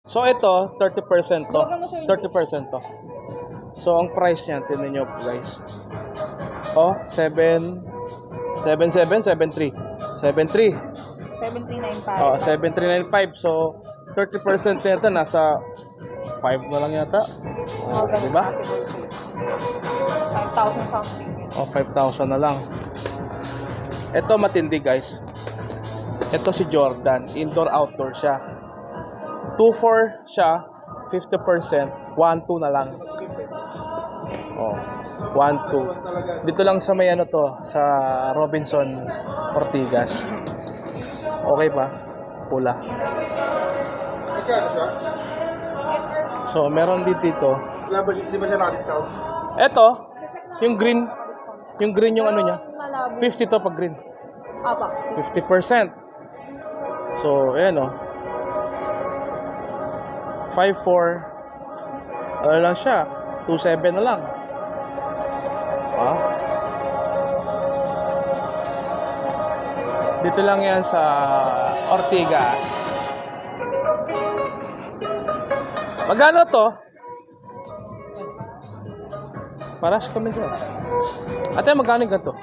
So ito, 30% to. 30% to. So ang price niyan, tingnan niyo guys. Oh, 73. 7395. Oh, 7395. So 30% nito nasa 5 na lang yata. Oh, Di ba? 5,000 something. Oh, 5,000 na lang. Ito matindi guys. Ito si Jordan, indoor outdoor siya. 2.4 siya, 50%, 1.2 na lang. Oh, 1.2. Dito lang sa may ano to, sa Robinson Ortigas. Okay pa? Pula. So, meron din dito. Di ba siya na-discount? Ito, yung green yung ano niya. 50 to pag green. Apa. 50%. So, ayan o. 5.4. Ano lang siya? 2.7 na lang. Ah. Dito lang yan sa Ortigas. Magkano to? Paras kami dyan. Ate, magkano yung ganito?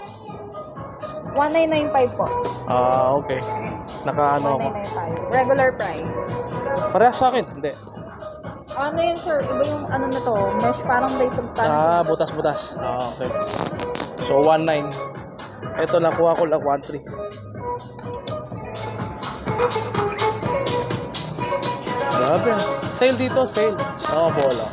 1995 po. Ah, okay. Naka-ano ako. 1995. Regular price. Parehas sa akin? Hindi. Ano yun, sir? Iba yung ano na to? Mesh, parang latong Ah, butas-butas. Ah, okay. So, 1.9. Ito, nakuha ko lang 1.3. Grabe. Sale dito, sale. Oh, bola.